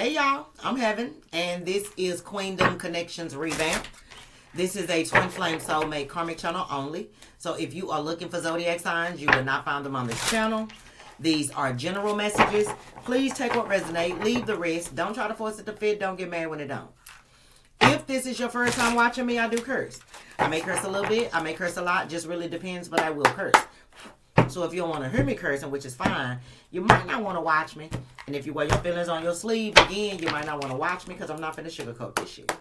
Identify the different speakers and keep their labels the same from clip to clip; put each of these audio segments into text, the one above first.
Speaker 1: Hey y'all, I'm Heaven, and this is Queendom Connections Revamp. This is a twin flame soulmate karmic channel only. So if you are looking for zodiac signs, you will not find them on this channel. These are general messages. Please take what resonates, leave the rest. Don't try to force it to fit. Don't get mad when it don't. If this is your first time watching me, I do curse. I may curse a little bit, I may curse a lot, just really depends, but I will curse. So if you don't want to hear me cursing, which is fine, you might not want to watch me. And if you wear your feelings on your sleeve, again, you might not want to watch me because I'm not finna sugarcoat this shit.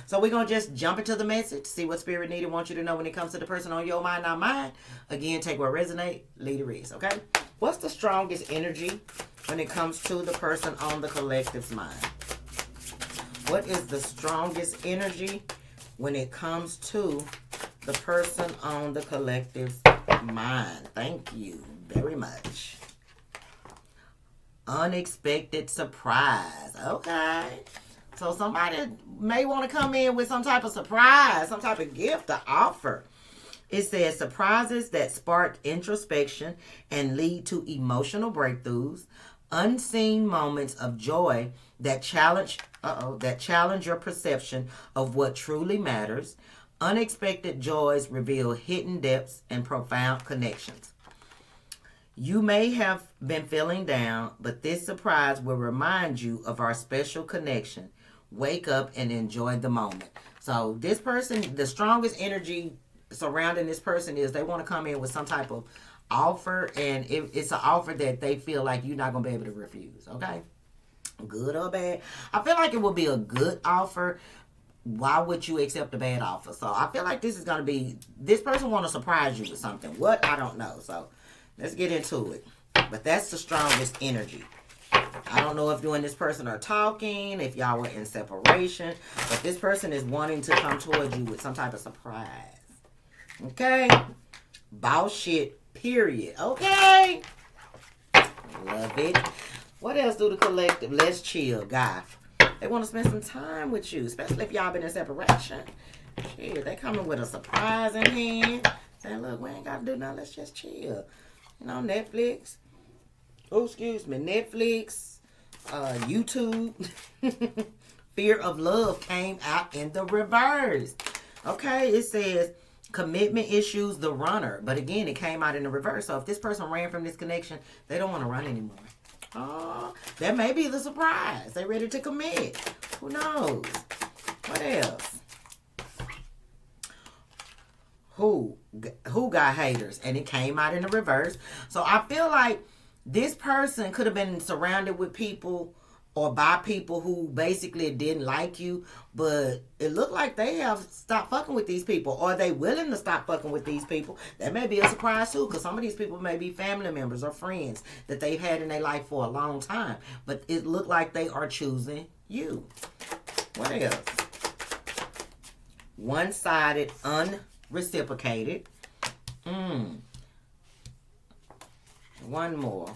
Speaker 1: So we're going to just jump into the message, see what Spirit needed wants you to know when it comes to the person on your mind, not mine. Again, take what resonate, leave the rest, okay? What's the strongest energy when it comes to the person on the collective's mind? What is the strongest energy when it comes to the person on the collective's mind? Thank you very much. Unexpected surprise. Okay. So somebody may want to come in with some type of surprise, some type of gift to offer. It says surprises that spark introspection and lead to emotional breakthroughs, unseen moments of joy that challenge your perception of what truly matters. Unexpected joys reveal hidden depths and profound connections. You may have been feeling down, but this surprise will remind you of our special connection. Wake up and enjoy the moment. So this person, the strongest energy surrounding this person is they want to come in with some type of offer, and it's an offer that they feel like you're not going to be able to refuse, okay? Good or bad. I feel like it will be a good offer. Why would you accept a bad offer? So I feel like this is going to be, this person want to surprise you with something. What? I don't know. So let's get into it. But that's the strongest energy. I don't know if you and this person are talking, if y'all were in separation, but this person is wanting to come towards you with some type of surprise. Okay? Boss shit, period. Okay? Love it. What else do the collective? Let's chill, guy. They want to spend some time with you, especially if y'all been in separation. Shit, they coming with a surprise in hand. Saying, look, we ain't got to do nothing. Let's just chill. You know, Netflix. Oh, excuse me. Netflix. YouTube. Fear of Love came out in the reverse. Okay, it says commitment issues, the runner. But again, it came out in the reverse. So if this person ran from this connection, they don't want to run anymore. Oh, that may be the surprise. They ready to commit. Who knows? What else? Who got haters? And it came out in the reverse. So I feel like this person could have been surrounded with people or by people who basically didn't like you, but it looked like they have stopped fucking with these people, or they willing to stop fucking with these people. That may be a surprise too, because some of these people may be family members or friends that they've had in their life for a long time, but it looked like they are choosing you. What else? One-sided, unreciprocated. One more.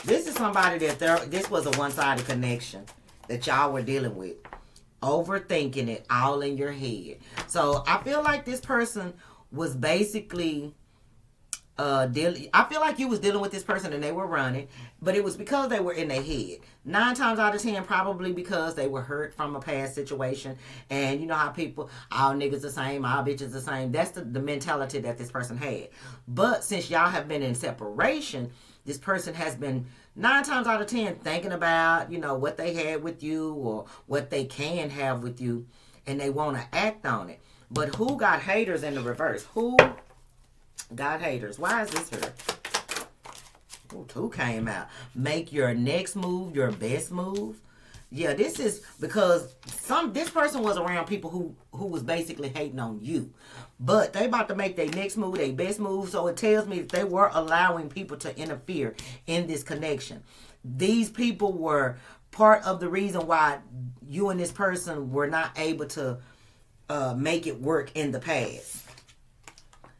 Speaker 1: This is somebody that this was a one-sided connection that y'all were dealing with. Overthinking it all in your head. So I feel like this person was basically I feel like you was dealing with this person and they were running, but it was because they were in their head. 9 times out of 10, probably because they were hurt from a past situation. And you know how people, all niggas the same, all bitches the same. That's the mentality that this person had. But since y'all have been in separation, this person has been 9 times out of 10 thinking about, you know, what they had with you or what they can have with you, and they want to act on it. But who got haters in the reverse? Who got haters? Why is this here? Ooh, 2 came out. Make your next move your best move. Yeah, this is because this person was around people who was basically hating on you. But they about to make their next move, their best move. So it tells me that they were allowing people to interfere in this connection. These people were part of the reason why you and this person were not able to make it work in the past.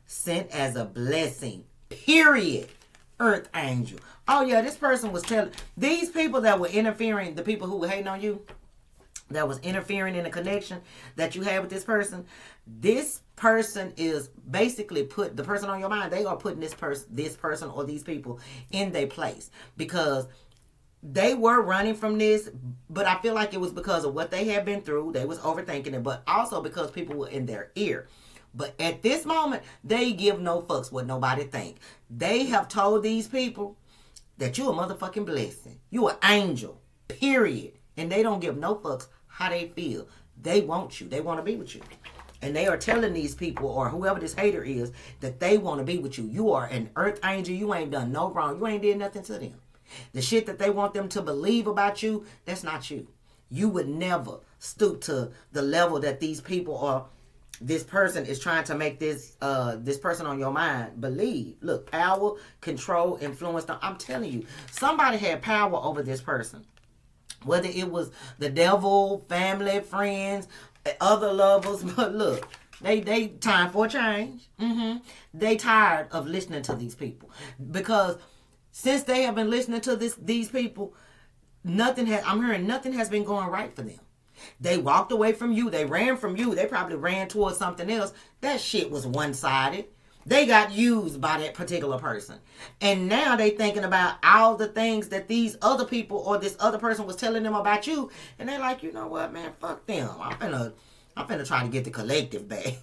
Speaker 1: Sent as a blessing. Period. Earth angel. Oh yeah, this person was telling these people that were interfering, the people who were hating on you, that was interfering in the connection that you had with this person. This person is basically the person on your mind. They are putting this person or these people in their place because they were running from this, But I feel like it was because of what they had been through. They was overthinking it, but also because people were in their ear. But at this moment, they give no fucks what nobody think. They have told these people that you a motherfucking blessing. You an angel, period. And they don't give no fucks how they feel. They want you. They want to be with you. And they are telling these people, or whoever this hater is, that they want to be with you. You are an earth angel. You ain't done no wrong. You ain't did nothing to them. The shit that they want them to believe about you, that's not you. You would never stoop to the level that these people or this person is trying to make this person on your mind believe. Look, power, control, influence. I'm telling you, somebody had power over this person. Whether it was the devil, family, friends, other lovers, but look, they time for a change. They tired of listening to these people, because since they have been listening to these people, I'm hearing nothing has been going right for them. They walked away from you. They ran from you. They probably ran towards something else. That shit was one-sided. They got used by that particular person. And now they thinking about all the things that these other people or this other person was telling them about you. And they like, you know what, man, fuck them. I'm finna try to get the collective back.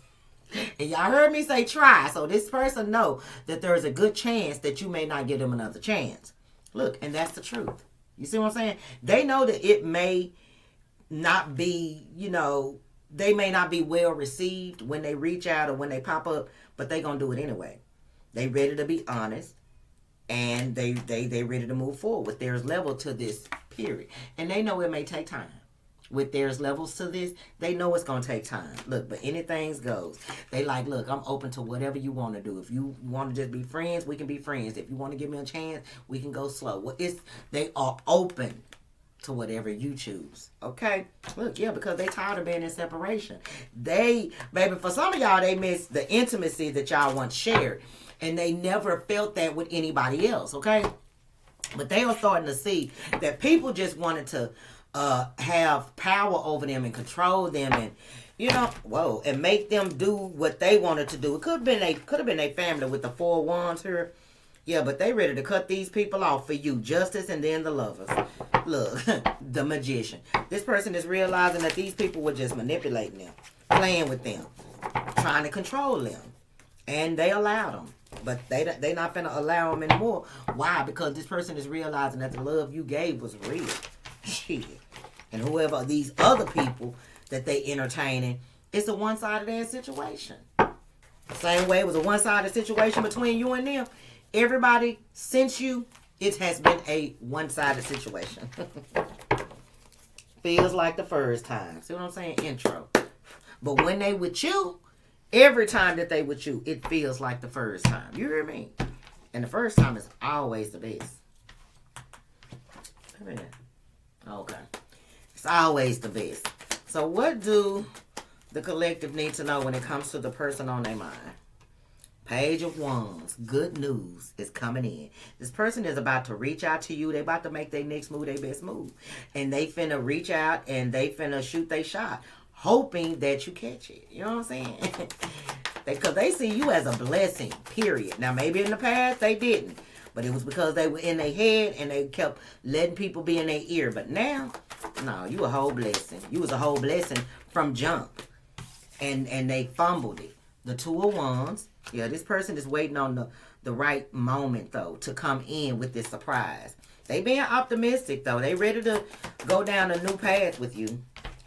Speaker 1: And y'all heard me say try. So this person know that there is a good chance that you may not give them another chance. Look, and that's the truth. You see what I'm saying? They know that it may not be, they may not be well received when they reach out or when they pop up, but they gonna do it anyway. They ready to be honest, and they ready to move forward. There's level to this, period. And they know it may take time. With there's levels to this, they know it's gonna take time. Look, but anything goes. They like, look, I'm open to whatever you want to do. If you want to just be friends, we can be friends. If you want to give me a chance, we can go slow. Well, they are open to whatever you choose. Okay? Look, yeah, because they tired of being in separation. Baby, for some of y'all, they miss the intimacy that y'all once shared. And they never felt that with anybody else, okay? But they are starting to see that people just wanted to have power over them and control them and, and make them do what they wanted to do. It could have been a family with the 4 wands here. Yeah, but they ready to cut these people off for you. Justice and then the lovers. Look, the magician. This person is realizing that these people were just manipulating them, playing with them, trying to control them. And they allowed them. But they not finna allow them anymore. Why? Because this person is realizing that the love you gave was real. Shit. And whoever these other people that they entertaining, it's a one-sided situation. Same way it was a one-sided situation between you and them. Everybody, since you, it has been a one-sided situation. Feels like the first time. See what I'm saying? Intro. But when they with you, every time that they with you, it feels like the first time. You hear me? And the first time is always the best. Okay. It's always the best. So what do the collective need to know when it comes to the person on their mind? Page of Wands. Good news is coming in. This person is about to reach out to you. They about to make their next move, their best move. And they finna reach out and they finna shoot their shot, hoping that you catch it. You know what I'm saying? Because they see you as a blessing, period. Now, maybe in the past they didn't. But it was because they were in their head and they kept letting people be in their ear. But now, no, you a whole blessing. You was a whole blessing from jump. And they fumbled it. The 2 of Wands. Yeah, this person is waiting on the right moment, though, to come in with this surprise. They being optimistic, though. They ready to go down a new path with you.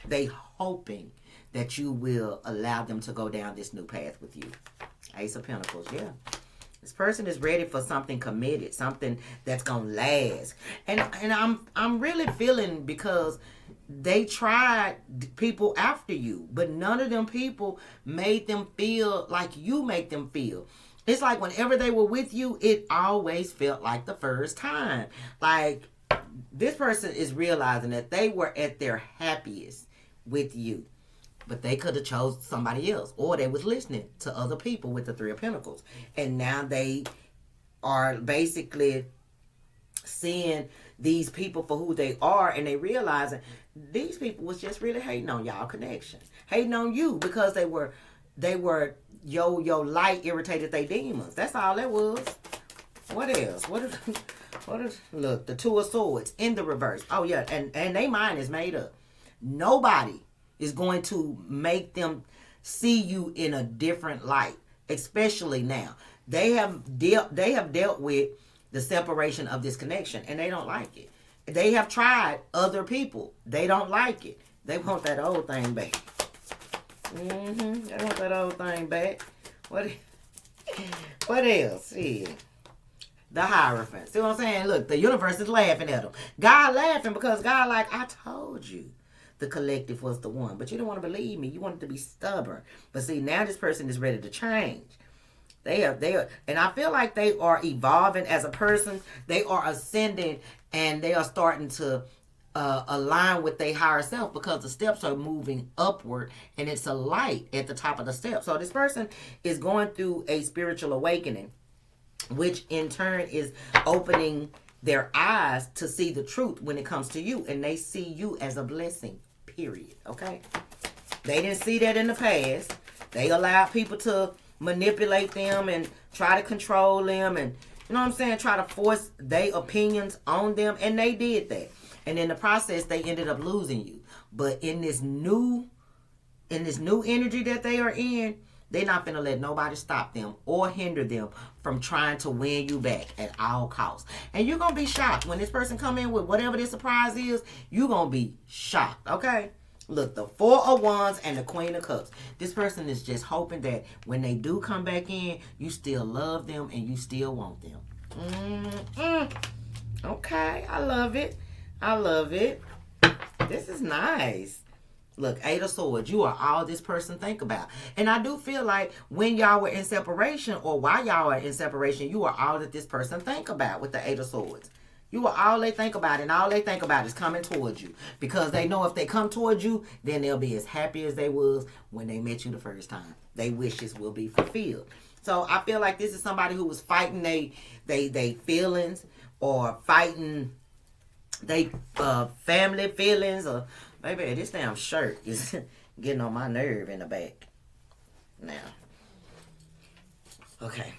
Speaker 1: They hoping that you will allow them to go down this new path with you. Ace of Pentacles, yeah. This person is ready for something committed, something that's gonna last. And I'm really feeling, because they tried people after you, but none of them people made them feel like you make them feel. It's like whenever they were with you, it always felt like the first time. Like, this person is realizing that they were at their happiest with you. But they could have chose somebody else. Or they was listening to other people with the 3 of Pentacles. And now they are basically seeing these people for who they are. And they realizing these people was just really hating on y'all connection. Hating on you because they were your light irritated they demons. That's all that was. What else? Look, the Two of Swords in the reverse. Oh yeah, and their mind is made up. Nobody is going to make them see you in a different light, especially now. They have dealt with the separation of this connection, and they don't like it. They have tried other people. They don't like it. They want that old thing back. They want that old thing back. What else? Yeah. The Hierophant. See what I'm saying? Look, the universe is laughing at them. God laughing because God like, I told you the collective was the one. But you don't want to believe me. You wanted to be stubborn. But see, now this person is ready to change. They are, and I feel like they are evolving as a person. They are ascending, and they are starting to align with their higher self because the steps are moving upward, and it's a light at the top of the steps. So this person is going through a spiritual awakening, which in turn is opening their eyes to see the truth when it comes to you, and they see you as a blessing, period. Okay? They didn't see that in the past. They allowed people to manipulate them and try to control them, and you know what I'm saying, try to force their opinions on them, and they did that. And in the process, they ended up losing you. But in this new energy that they are in, they're not going to let nobody stop them or hinder them from trying to win you back at all costs. And you're going to be shocked. When this person come in with whatever this surprise is, you're going to be shocked, okay? Look, the Four of Wands and the Queen of Cups. This person is just hoping that when they do come back in, you still love them and you still want them. Okay, I love it. I love it. This is nice. Look, Eight of Swords, you are all this person think about. And I do feel like when y'all were in separation, or while y'all are in separation, you are all that this person think about with the Eight of Swords. You are all they think about, and all they think about is coming towards you. Because they know if they come towards you, then they'll be as happy as they was when they met you the first time. Their wishes will be fulfilled. So I feel like this is somebody who was fighting they feelings, or fighting they family feelings, or maybe this damn shirt is getting on my nerve in the back. Now, okay,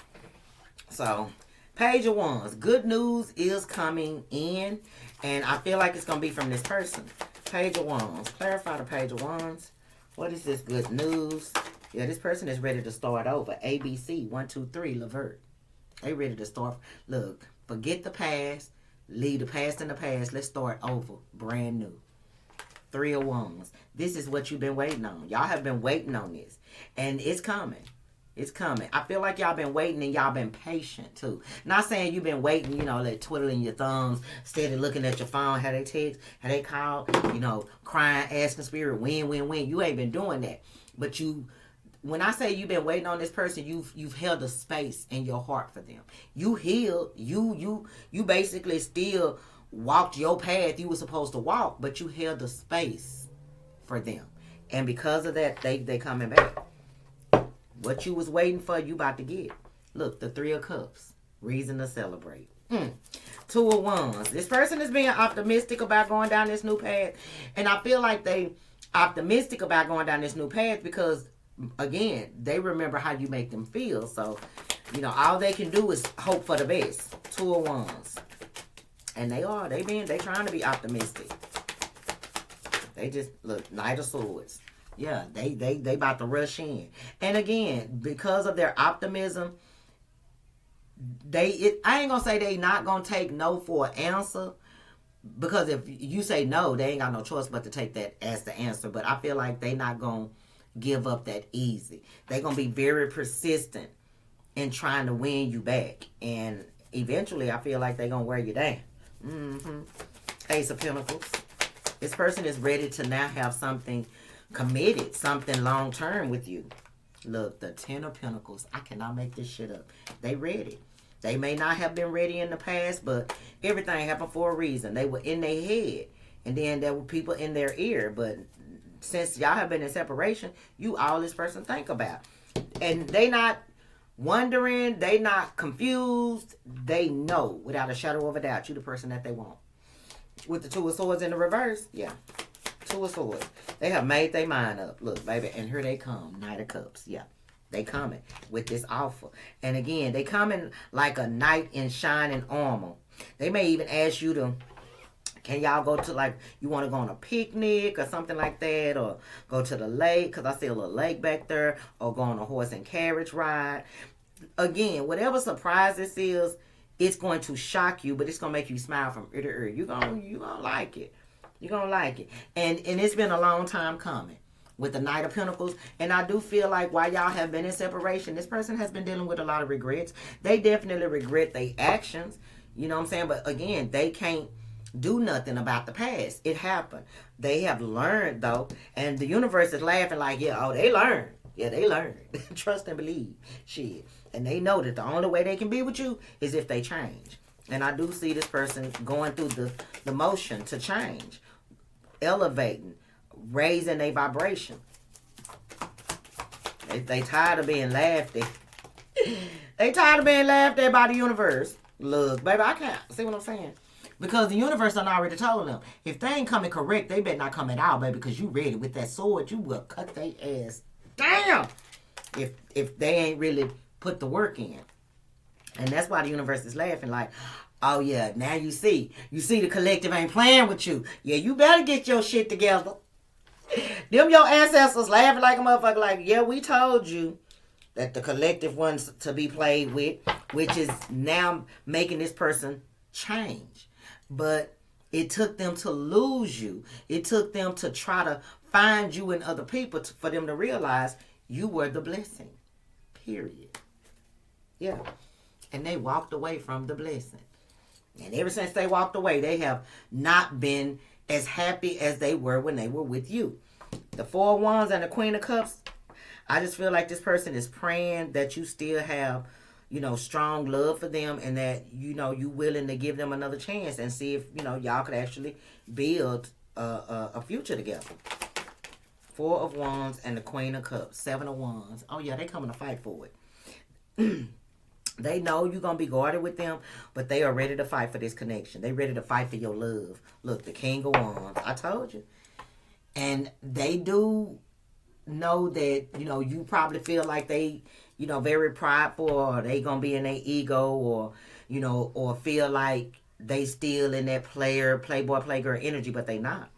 Speaker 1: so Page of Wands. Good news is coming in, and I feel like it's gonna be from this person. Page of Wands. Clarify the Page of Wands. What is this good news? Yeah, this person is ready to start over. ABC 1, 2, 3. Levert. They ready to start. Look, forget the past. Leave the past in the past. Let's start over. Brand new. Three of Wands. This is what you've been waiting on. Y'all have been waiting on this. And it's coming. It's coming. I feel like y'all been waiting, and y'all been patient too. Not saying you've been waiting, you know, like twiddling your thumbs, steady looking at your phone, how they text, how they call, you know, crying, asking spirit, when. You ain't been doing that. But when I say you've been waiting on this person, you've held a space in your heart for them. You healed. You basically still walked your path you were supposed to walk, but you held a space for them. And because of that, they coming back. What you was waiting for, you about to get. Look, the Three of Cups. Reason to celebrate. Two of Wands. This person is being optimistic about going down this new path. And I feel like they optimistic about going down this new path because, again, they remember how you make them feel. So, you know, all they can do is hope for the best. Two of Wands. And they trying to be optimistic. They just, look, Knight of Swords. Yeah, they about to rush in. And again, because of their optimism, I ain't gonna say they not gonna take no for an answer. Because if you say no, they ain't got no choice but to take that as the answer. But I feel like they not gonna give up that easy. They gonna be very persistent in trying to win you back. And eventually, I feel like they gonna wear you down. Ace of Pentacles. This person is ready to now have something committed, something long term with you. Look, the Ten of Pentacles. I cannot make this shit up. They ready. They may not have been ready in the past, but everything happened for a reason. They were in their head, and then there were people in their ear. But since y'all have been in separation, you all this person think about. And they not wondering, they not confused. They know without a shadow of a doubt you the person that they want. With the Two of Swords in the reverse, yeah. Two of Swords. They have made their mind up. Look, baby, and here they come. Knight of Cups. Yeah. They coming with this offer. And again, they coming like a knight in shining armor. They may even ask you to, can y'all go to, like, you want to go on a picnic or something like that, or go to the lake, because I see a little lake back there, or go on a horse and carriage ride. Again, whatever surprise this is, it's going to shock you, but it's going to make you smile from ear to ear. You're gonna like it. You're going to like it. And it's been a long time coming with the Knight of Pentacles. And I do feel like while y'all have been in separation, this person has been dealing with a lot of regrets. They definitely regret their actions. You know what I'm saying? But again, they can't do nothing about the past. It happened. They have learned, though. And the universe is laughing like, yeah, oh, they learned. Yeah, they learned. Trust and believe. Shit. And they know that the only way they can be with you is if they change. And I do see this person going through the motion to change. Elevating. Raising their vibration. They tired of being laughed at. They tired of being laughed at by the universe. Look, baby, I can't. See what I'm saying? Because the universe done already told them, if they ain't coming correct, they better not come at all, baby, because you ready. With that sword, you will cut their ass down if they ain't really put the work in. And that's why the universe is laughing like, oh, yeah, now you see. You see the collective ain't playing with you. Yeah, you better get your shit together. Them your ancestors laughing like a motherfucker like, yeah, we told you that the collective one's to be played with, which is now making this person change. But it took them to lose you. It took them to try to find you in other people for them to realize you were the blessing. Period. Yeah. And they walked away from the blessing. And ever since they walked away, they have not been as happy as they were when they were with you. The Four of Wands and the Queen of Cups, I just feel like this person is praying that you still have, strong love for them, and that, you willing to give them another chance and see if, y'all could actually build a future together. Four of Wands and the Queen of Cups. Seven of Wands. Oh, yeah, they coming to fight for it. They know you're going to be guarded with them, but they are ready to fight for this connection. They ready to fight for your love. Look, the King of Wands. I told you. And they do know that, you probably feel like they, very prideful, or they going to be in their ego, or, or feel like they still in that playboy, playgirl energy, but they not.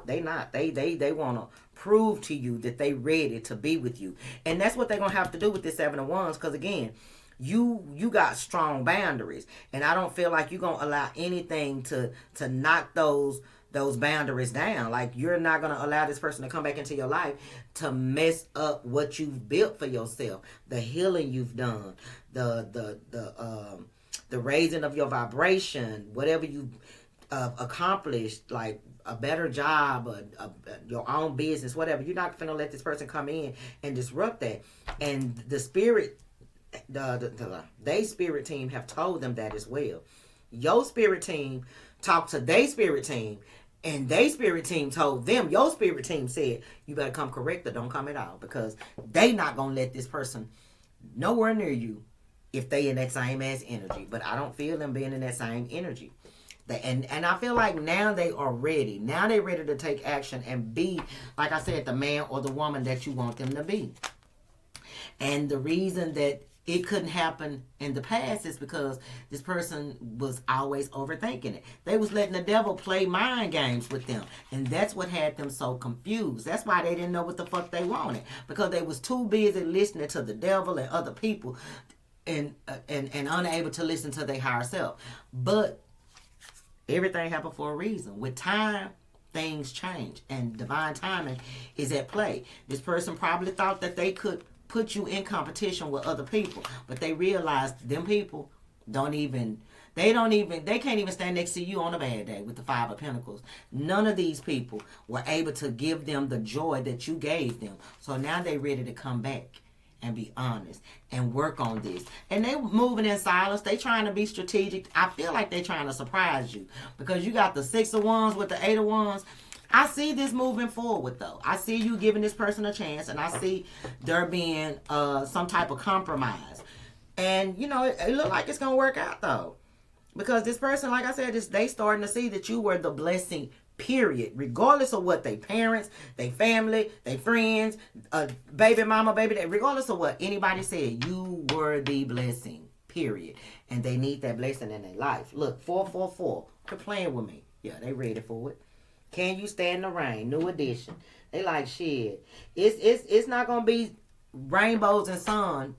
Speaker 1: They not. They want to prove to you that they ready to be with you. And that's what they're going to have to do with this Seven of Wands, because again, you got strong boundaries, and I don't feel like you're going to allow anything to knock those boundaries down. Like, you're not going to allow this person to come back into your life to mess up what you've built for yourself, the healing you've done, the raising of your vibration, whatever you accomplished, like a better job, your own business, whatever. You're not going to let this person come in and disrupt that. And the spirit, they spirit team have told them that as well. Your spirit team talked to their spirit team, and their spirit team told them, your spirit team said, you better come correct or don't come at all, because they not going to let this person nowhere near you if they in that same ass energy. But I don't feel them being in that same energy. And I feel like now they are ready. Now they're ready to take action and be, like I said, the man or the woman that you want them to be. And the reason that it couldn't happen in the past is because this person was always overthinking it. They was letting the devil play mind games with them. And that's what had them so confused. That's why they didn't know what the fuck they wanted. Because they was too busy listening to the devil and other people and unable to listen to their higher self. But everything happened for a reason. With time, things change. And divine timing is at play. This person probably thought that they could put you in competition with other people, but they realized them people they can't even stand next to you on a bad day with the Five of Pentacles. None of these people were able to give them the joy that you gave them. So now they're ready to come back and be honest and work on this. And they moving in silence. They trying to be strategic. I feel like they trying to surprise you, because you got the Six of Wands with the Eight of Wands. I see this moving forward, though. I see you giving this person a chance, and I see there being some type of compromise. And, it look like it's going to work out, though. Because this person, like I said, they starting to see that you were the blessing, period. Regardless of what they parents, they family, they friends, baby mama, baby dad, regardless of what anybody said, you were the blessing, period. And they need that blessing in their life. Look, 444. Quit playing with me. Yeah, they ready for it. Can you stand the rain? New edition. They like shit. It's not gonna be rainbows and sunshine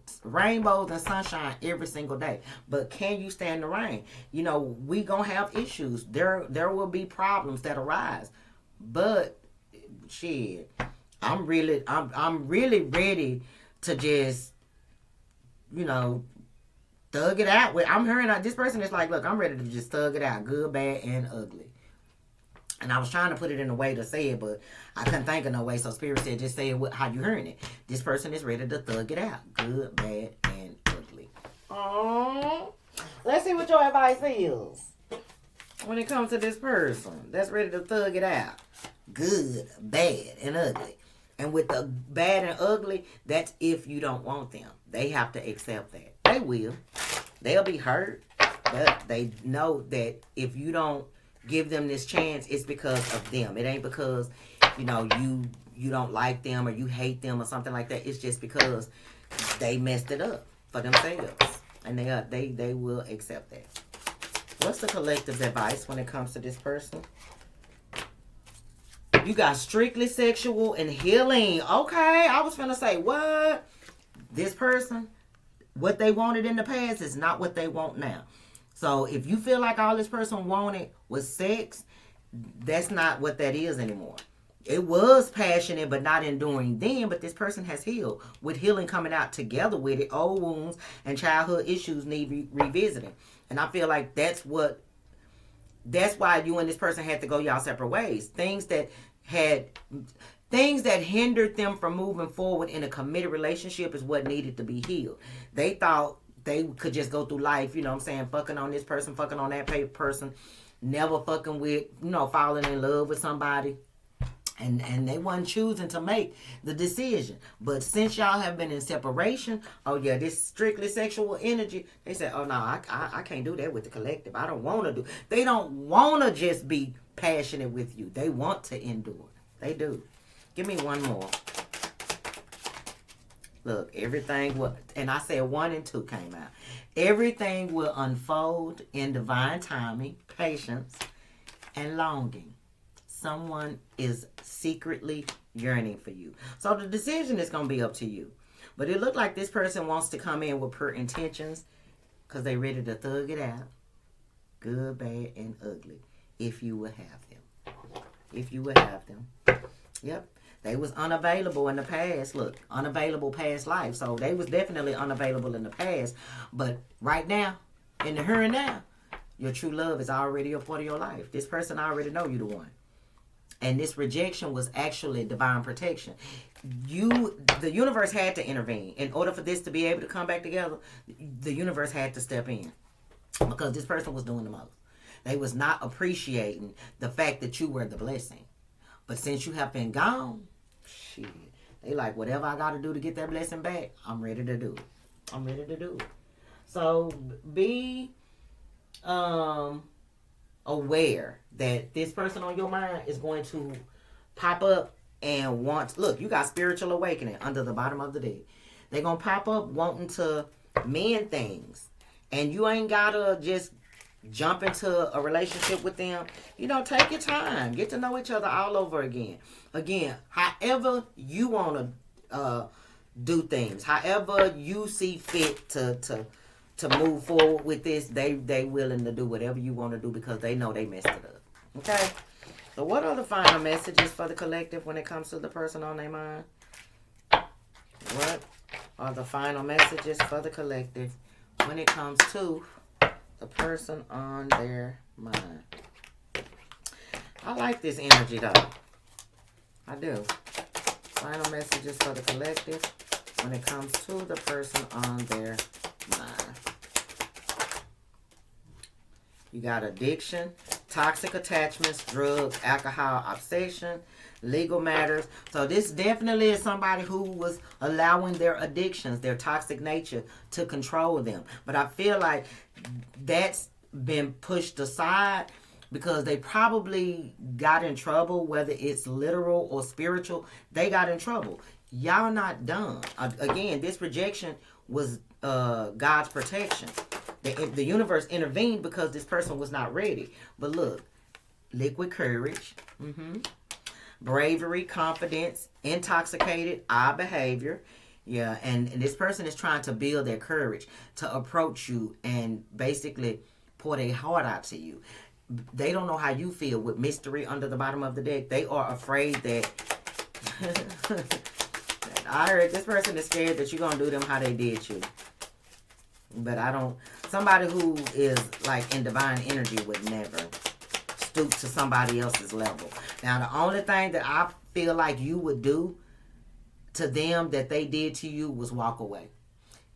Speaker 1: every single day. But can you stand the rain? You know, we gonna have issues. There will be problems that arise. But shit, I'm really ready to just, you know, thug it out. I'm hearing this person is like, look, I'm ready to just thug it out, good, bad, and ugly. And I was trying to put it in a way to say it, but I couldn't think of no way. So Spirit said, just say it how you hearing it. This person is ready to thug it out, good, bad, and ugly. Let's see what your advice is when it comes to this person that's ready to thug it out, good, bad, and ugly. And with the bad and ugly, that's if you don't want them. They have to accept that. They will. They'll be hurt, but they know that if you don't give them this chance, it's because of them. It ain't because, you know, you don't like them or you hate them or something like that. It's just because they messed it up for themselves. And they will accept that. What's the collective's advice when it comes to this person? You got strictly sexual and healing. Okay, I was finna say, what? This person, what they wanted in the past is not what they want now. So if you feel like all this person wanted was sex, that's not what that is anymore. It was passionate, but not enduring then. But this person has healed. With healing coming out together with it, old wounds and childhood issues need revisiting. And I feel like that's why you and this person had to go y'all separate ways. Things that hindered them from moving forward in a committed relationship is what needed to be healed. They thought they could just go through life, you know what I'm saying, fucking on this person, fucking on that person, never fucking with, you know, falling in love with somebody. And they wasn't choosing to make the decision. But since y'all have been in separation, oh yeah, this strictly sexual energy, they said, oh no, I can't do that with the collective. I don't want to do. They don't want to just be passionate with you. They want to endure. They do. Give me one more. Look, everything will, and I said 1 and 2 came out. Everything will unfold in divine timing, patience, and longing. Someone is secretly yearning for you. So the decision is going to be up to you. But it looked like this person wants to come in with pure intentions because they ready to thug it out. Good, bad, and ugly. If you will have them. If you will have them. Yep. They was unavailable in the past. Look, unavailable past life. So they was definitely unavailable in the past. But right now, in the here and now, your true love is already a part of your life. This person already know you the one. And this rejection was actually divine protection. The universe had to intervene. In order for this to be able to come back together, the universe had to step in. Because this person was doing the most. They was not appreciating the fact that you were the blessing. But since you have been gone, shit, they like, whatever I got to do to get that blessing back, I'm ready to do it. I'm ready to do it. So be aware that this person on your mind is going to pop up and want, look, you got spiritual awakening under the bottom of the deck. They're going to pop up wanting to mend things. And you ain't got to just jump into a relationship with them. You know, take your time. Get to know each other all over again. Again, however you want to do things, however you see fit to move forward with this, they willing to do whatever you want to do because they know they messed it up. Okay? So what are the final messages for the collective when it comes to the person on their mind? What are the final messages for the collective when it comes to the person on their mind? I like this energy though. I do. Final messages for the collective when it comes to the person on their mind. You got addiction, toxic attachments, drugs, alcohol, obsession, legal matters. So this definitely is somebody who was allowing their addictions, their toxic nature to control them. But I feel like that's been pushed aside because they probably got in trouble, whether it's literal or spiritual. They got in trouble. Y'all not done. Again, this rejection was God's protection. The universe intervened because this person was not ready. But look, liquid courage, bravery, confidence, intoxicated, odd behavior. Yeah, and this person is trying to build their courage to approach you and basically pour their heart out to you. They don't know how you feel with mystery under the bottom of the deck. They are afraid that I heard this person is scared that you're going to do them how they did you. But I don't. Somebody who is like in divine energy would never stoop to somebody else's level. Now, the only thing that I feel like you would do to them that they did to you was walk away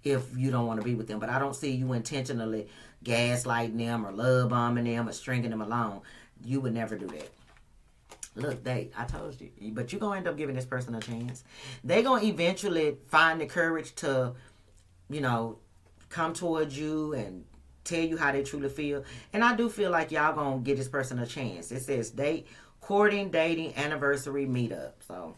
Speaker 1: if you don't want to be with them. But I don't see you intentionally gaslighting them or love bombing them or stringing them along. You would never do that. Look, I told you. But you're going to end up giving this person a chance. They're going to eventually find the courage to, come towards you and tell you how they truly feel. And I do feel like y'all going to give this person a chance. It says courting, dating, anniversary, meetup. So,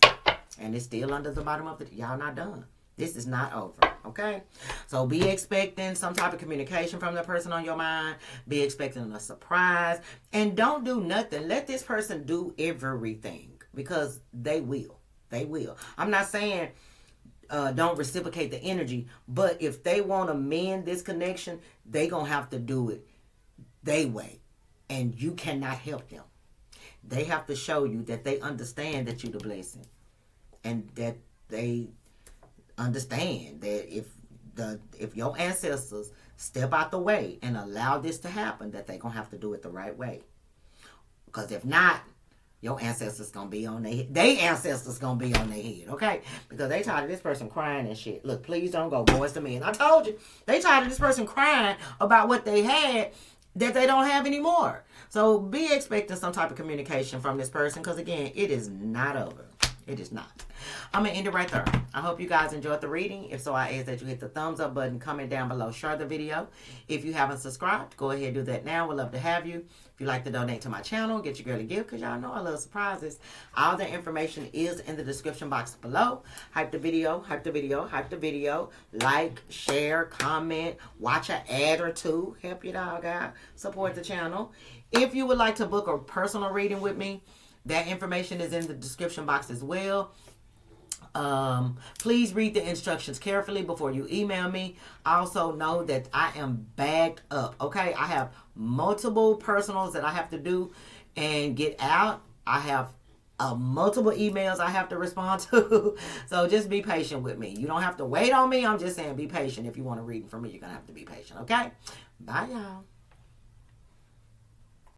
Speaker 1: and it's still under the bottom of the, y'all not done. This is not over, okay? So be expecting some type of communication from the person on your mind. Be expecting a surprise. And don't do nothing. Let this person do everything because they will. They will. I'm not saying don't reciprocate the energy, but if they want to mend this connection, they going to have to do it their way. And you cannot help them. They have to show you that they understand that you're the blessing. And that they understand that if your ancestors step out the way and allow this to happen, that they're going to have to do it the right way. Because if not, your ancestors going to be on their head. They ancestors going to be on their head, okay? Because they tired of this person crying and shit. Look, please don't go, boys to men. I told you. They tired of this person crying about what they had that they don't have anymore. So be expecting some type of communication from this person because, again, it is not over. It is not. I'm going to end it right there. I hope you guys enjoyed the reading. If so, I ask that you hit the thumbs up button, comment down below, share the video. If you haven't subscribed, go ahead and do that now. We'd love to have you. If you'd like to donate to my channel, get your girl a gift because y'all know I love surprises. All the information is in the description box below. Hype the video, hype the video, hype the video. Like, share, comment, watch an ad or two. Help your dog out. Support the channel. If you would like to book a personal reading with me, that information is in the description box as well. Please read the instructions carefully before you email me. Also know that I am bagged up. Okay, I have multiple personals that I have to do and get out. I have multiple emails I have to respond to. So just be patient with me. You don't have to wait on me. I'm just saying be patient. If you want a reading from me, you're gonna have to be patient. Okay, bye y'all.